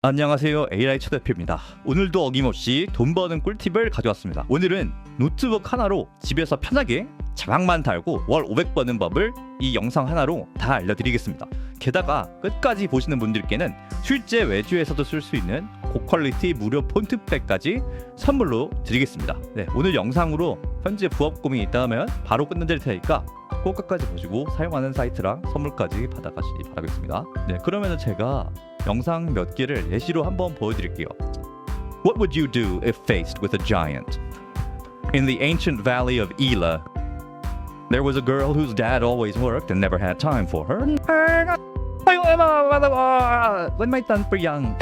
안녕하세요, AI 최대표입니다. 오늘도 어김없이 돈 버는 꿀팁을 가져왔습니다. 오늘은 노트북 하나로 집에서 편하게 자막만 달고 월 500 버는 법을 이 영상 하나로 다 알려드리겠습니다. 게다가 끝까지 보시는 분들께는 실제 외주에서도 쓸 수 있는 고퀄리티 무료 폰트백까지 선물로 드리겠습니다. 네, 오늘 영상으로 현재 부업 고민이 있다면 바로 끝내드릴 테니까 꼭 끝까지 보시고 사용하는 사이트랑 선물까지 받아가시기 바라겠습니다. 네, 그러면 제가 영상 몇 개를 예시로 한번 보여드릴게요. What would you do if faced with a giant? In the ancient valley of Ela, there was a girl whose dad always worked and never had time for her. When my son was young,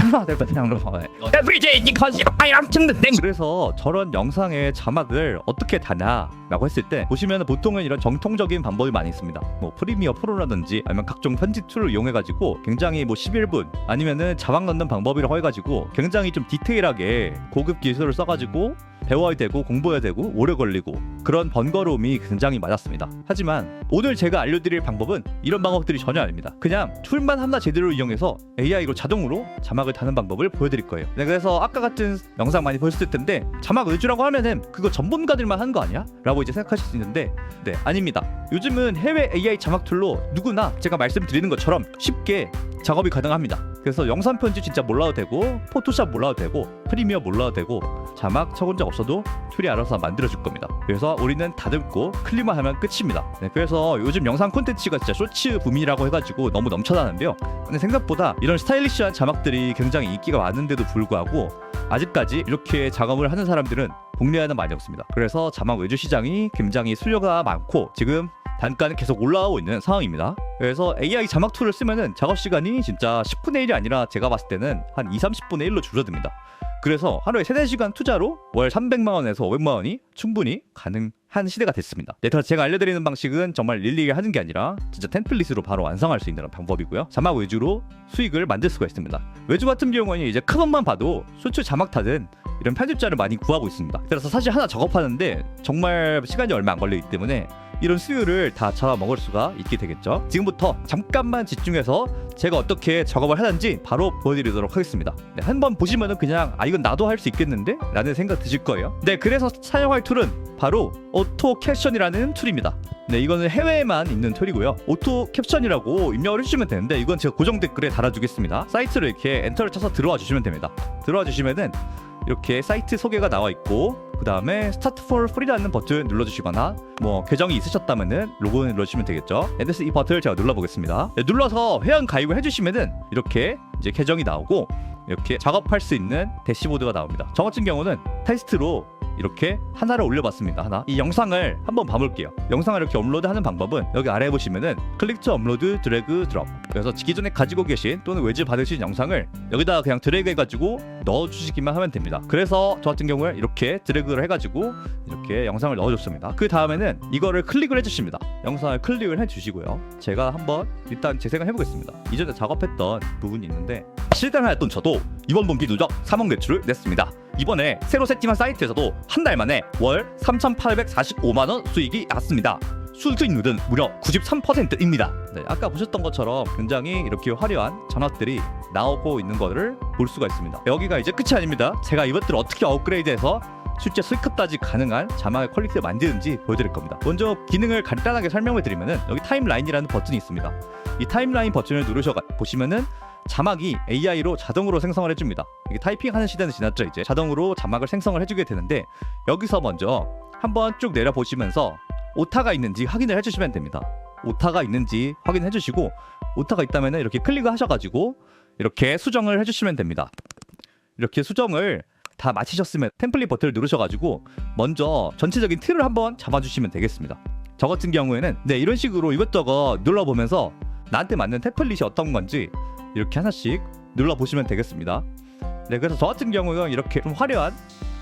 every day because I am the thing. 그래서 저런 영상의 자막을 어떻게 다냐라고 했을 때 보시면 보통은 이런 정통적인 방법이 많이 있습니다. 뭐 프리미어 프로라든지 아니면 각종 편집 툴을 이용해가지고 굉장히 뭐 11분 아니면은 자막 넣는 방법이라고 해가지고 굉장히 좀 디테일하게 고급 기술을 써가지고 배워야 되고 공부해야 되고 오래 걸리고 그런 번거로움이 굉장히 많았습니다. 하지만 오늘 제가 알려드릴 방법은 이런 방법들이 전혀 아닙니다. 그냥 툴만 하나 제대로 이용해서 AI로 자동으로 자막을 다는 방법을 보여드릴 거예요. 네, 그래서 아까 같은 영상 많이 보셨을 텐데 자막 외주라고 하면은 그거 전문가들만 하는 거 아니야? 라고 이제 생각하실 수 있는데 네, 아닙니다. 요즘은 해외 AI 자막 툴로 누구나 제가 말씀드리는 것처럼 쉽게 작업이 가능합니다. 그래서 영상 편집 진짜 몰라도 되고 포토샵 몰라도 되고 프리미어 몰라도 되고 자막 쳐본 적 없어도 툴이 알아서 만들어줄 겁니다. 그래서 우리는 다듬고 클릭만 하면 끝입니다. 네, 그래서 요즘 영상 콘텐츠가 진짜 쇼츠 붐이라고 해가지고 너무 넘쳐나는데요. 근데 생각보다 이런 스타일리시한 자막들이 굉장히 인기가 많은데도 불구하고 아직까지 이렇게 작업을 하는 사람들은 국내에는 많이 없습니다. 그래서 자막 외주 시장이 굉장히 수요가 많고 지금 단가는 계속 올라오고 있는 상황입니다. 그래서 AI 자막 툴을 쓰면은 작업 시간이 진짜 10분의 1이 아니라 제가 봤을 때는 한 2-30분의 1로 줄어듭니다. 그래서 하루에 3-4시간 투자로 월 300만 원에서 500만 원이 충분히 가능한 시대가 됐습니다. 네, 그래서 제가 알려드리는 방식은 정말 일일이 하는 게 아니라 진짜 템플릿으로 바로 완성할 수 있는 방법이고요. 자막 외주로 수익을 만들 수가 있습니다. 외주 같은 경우는 이제 큰 것만 봐도 쇼츠 자막 타든 이런 편집자를 많이 구하고 있습니다. 그래서 사실 하나 작업하는데 정말 시간이 얼마 안 걸리기 때문에 이런 수요를 다 잡아먹을 수가 있게 되겠죠. 지금부터 잠깐만 집중해서 제가 어떻게 작업을 하는지 바로 보여드리도록 하겠습니다. 네, 한번 보시면은 그냥 이건 나도 할 수 있겠는데? 라는 생각 드실 거예요. 네, 그래서 사용할 툴은 바로 오토 캡션이라는 툴입니다. 네, 이거는 해외에만 있는 툴이고요. 오토 캡션이라고 입력을 해주시면 되는데 이건 제가 고정 댓글에 달아주겠습니다. 사이트로 이렇게 엔터를 쳐서 들어와 주시면 됩니다. 들어와 주시면은 이렇게 사이트 소개가 나와 있고 그 다음에 스타트 for free라는 버튼 눌러주시거나 뭐 계정이 있으셨다면은 로그인 눌러주시면 되겠죠. 이 버튼을 제가 눌러보겠습니다. 네, 눌러서 회원 가입을 해주시면은 이렇게 이제 계정이 나오고 이렇게 작업할 수 있는 대시보드가 나옵니다. 저 같은 경우는 테스트로 이렇게 하나를 올려봤습니다. 하나. 이 영상을 한번 봐볼게요. 영상을 이렇게 업로드하는 방법은 여기 아래에 보시면은 클릭 투 업로드 드래그 드롭. 그래서 기존에 가지고 계신 또는 외주 받으신 영상을 여기다가 그냥 드래그 해가지고 넣어주시기만 하면 됩니다. 그래서 저 같은 경우에 이렇게 드래그를 해가지고 이렇게 영상을 넣어줬습니다. 그 다음에는 이거를 클릭을 해주십니다. 영상을 클릭을 해주시고요. 제가 한번 일단 재생을 해보겠습니다. 이전에 작업했던 부분이 있는데 실행을 했던 저도 이번 분기 누적 3억 매출을 냈습니다. 이번에 새로 세팅한 사이트에서도 한 달 만에 월 3,845만 원 수익이 났습니다. 수익률은 무려 93%입니다. 네, 아까 보셨던 것처럼 굉장히 이렇게 화려한 자막들이 나오고 있는 것을 볼 수가 있습니다. 여기가 이제 끝이 아닙니다. 제가 이것들을 어떻게 업그레이드해서 실제 수익화까지 가능한 자막의 퀄리티를 만드는지 보여드릴 겁니다. 먼저 기능을 간단하게 설명을 드리면은 여기 타임라인이라는 버튼이 있습니다. 이 타임라인 버튼을 누르셔 보시면은 자막이 AI로 자동으로 생성을 해줍니다. 이게 타이핑하는 시대는 지났죠. 이제 자동으로 자막을 생성을 해주게 되는데 여기서 먼저 한번 쭉 내려보시면서 오타가 있는지 확인을 해주시면 됩니다. 오타가 있는지 확인해 주시고 오타가 있다면 이렇게 클릭을 하셔가지고 이렇게 수정을 해주시면 됩니다. 이렇게 수정을 다 마치셨으면 템플릿 버튼을 누르셔가지고 먼저 전체적인 틀을 한번 잡아주시면 되겠습니다. 저 같은 경우에는 네, 이런 식으로 이것저것 눌러보면서 나한테 맞는 템플릿이 어떤 건지 이렇게 하나씩 눌러보시면 되겠습니다. 네, 그래서 저 같은 경우는 이렇게 좀 화려한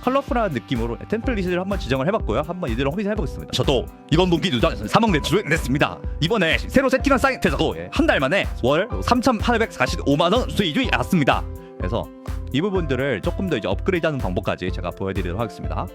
컬러풀한 느낌으로 템플릿을 한번 지정을 해봤고요. 한번 이대로 확인해보겠습니다. 저도 이번 분기 누적 3억 매출을 냈습니다. 이번에 새로 세팅한 사이트에서도 한 달 만에 월 3,845만 원 수익이 났습니다. 그래서 이 부분들을 조금 더 이제 업그레이드하는 방법까지 제가 보여드리도록 하겠습니다.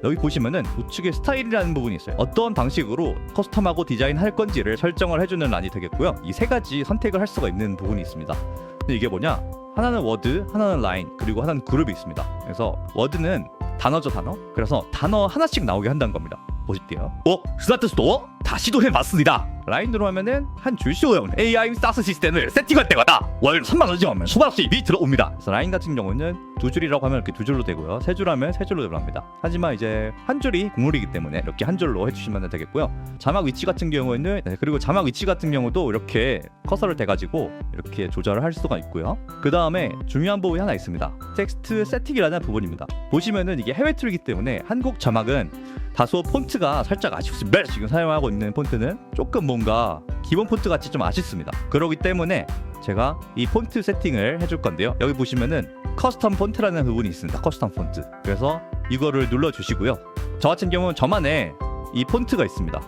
여기 보시면은 우측에 스타일이라는 부분이 있어요. 어떤 방식으로 커스텀하고 디자인할 건지를 설정을 해주는 란이 되겠고요. 이 세 가지 선택을 할 수가 있는 부분이 있습니다. 근데 이게 뭐냐? 하나는 워드, 하나는 라인, 그리고 하나는 그룹이 있습니다. 그래서 워드는 단어죠, 단어. 그래서 단어 하나씩 나오게 한다는 겁니다. 보실게요. 스타트 스토어 다시 시도해봤습니다. 라인으로 하면은 한 줄 쉬워요. AI 사스 시스템을 세팅할 때마다 월 3만 원 지원하면 수박 수입이 들어옵니다. 그래서 라인 같은 경우는 두 줄이라고 하면 이렇게 두 줄로 되고요. 세 줄 하면 세 줄로 들어갑니다. 하지만 이제 한 줄이 국룰이기 때문에 이렇게 한 줄로 해주시면 되겠고요. 자막 위치 같은 경우에는 그리고 자막 위치 같은 경우도 이렇게 커서를 대가지고 이렇게 조절을 할 수가 있고요. 그 다음에 중요한 부분이 하나 있습니다. 텍스트 세팅이라는 부분입니다. 보시면은 이게 해외 툴이기 때문에 한국 자막은 다소 폰트가 살짝 아쉽습니다. 지금 사용하고 있는 폰트는 조금 뭔가 기본 폰트 같이 좀 아쉽습니다. 그렇기 때문에 제가 이 폰트 세팅을 해줄 건데요. 여기 보시면은 커스텀 폰트라는 부분이 있습니다. 커스텀 폰트. 그래서 이거를 눌러주시고요. 저 같은 경우는 저만의 이 폰트가 있습니다.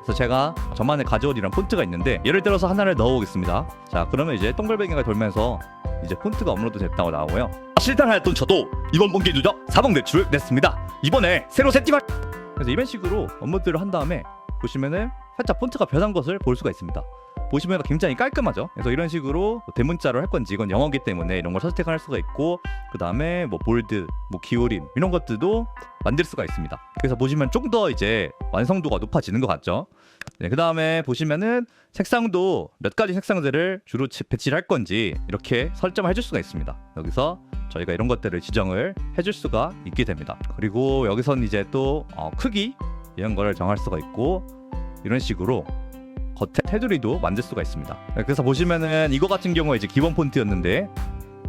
그래서 제가 저만의 가져온 이런 폰트가 있는데 예를 들어서 하나를 넣어보겠습니다. 자, 그러면 이제 동글뱅이가 돌면서 이제 폰트가 업로드 됐다고 나오고요. 실탄하였던 저도 이번 분기 누적 4번 대출을 냈습니다. 이번에 새로 세팅할. 그래서 이런 식으로 업로드를 한 다음에 보시면은 살짝 폰트가 변한 것을 볼 수가 있습니다. 보시면 굉장히 깔끔하죠. 그래서 이런 식으로 대문자로 할 건지 이건 영어기 때문에 이런 걸 선택을 할 수가 있고, 그 다음에 뭐 볼드, 뭐 기울임 이런 것들도 만들 수가 있습니다. 그래서 보시면 좀 더 이제 완성도가 높아지는 것 같죠. 네, 그 다음에 보시면은 색상도 몇 가지 색상들을 주로 배치를 할 건지 이렇게 설정을 해줄 수가 있습니다. 여기서 저희가 이런 것들을 지정을 해줄 수가 있게 됩니다. 그리고 여기선 이제 또 크기 이런 거를 정할 수가 있고, 이런 식으로 겉에 테두리도 만들 수가 있습니다. 그래서 보시면은 이거 같은 경우에 이제 기본 폰트였는데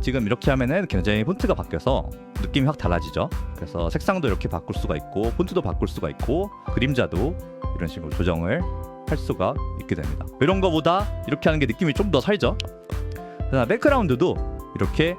지금 이렇게 하면은 굉장히 폰트가 바뀌어서 느낌이 확 달라지죠. 그래서 색상도 이렇게 바꿀 수가 있고, 폰트도 바꿀 수가 있고, 그림자도 이런 식으로 조정을 할 수가 있게 됩니다. 이런 거보다 이렇게 하는 게 느낌이 좀 더 살죠. 그다음 백그라운드도 이렇게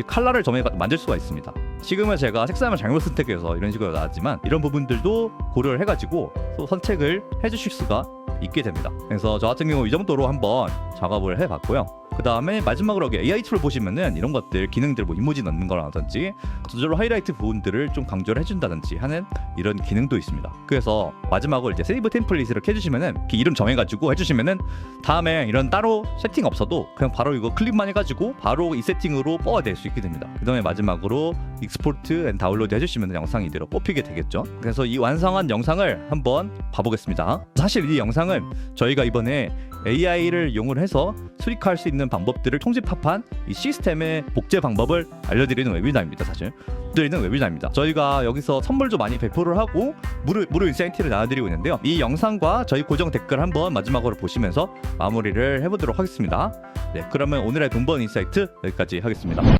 컬러를 정해 만들 수가 있습니다. 지금은 제가 색상을 잘못 선택해서 이런 식으로 나왔지만 이런 부분들도 고려를 해가지고 또 선택을 해주실 수가 있게 됩니다. 그래서 저 같은 경우 이 정도로 한번 작업을 해봤고요. 그 다음에 마지막으로 AI 툴을 보시면은 이런 것들 기능들 뭐 이모지 넣는 거라든지 저절로 하이라이트 부분들을 좀 강조를 해준다든지 하는 이런 기능도 있습니다. 그래서 마지막으로 이제 세이브 템플릿을 해주시면은 이름 정해가지고 해주시면은 다음에 이런 따로 세팅 없어도 그냥 바로 이거 클릭만 해가지고 바로 이 세팅으로 뽑아낼 수 있게 됩니다. 그 다음에 마지막으로 익스포트 앤 다운로드 해주시면 영상이 이대로 뽑히게 되겠죠. 그래서 이 완성한 영상을 한번 봐보겠습니다. 사실 이 영상은 저희가 이번에 AI를 이용을 해서 수익화할 수 있는 방법들을 총집합한 이 시스템의 복제 방법을 알려드리는 웨비나입니다. 사실 드리는 웨비나입니다. 저희가 여기서 선물도 많이 배포를 하고 무료 인사이트를 나눠드리고 있는데요. 이 영상과 저희 고정 댓글 한번 마지막으로 보시면서 마무리를 해보도록 하겠습니다. 네, 그러면 오늘의 돈 버는 인사이트 여기까지 하겠습니다.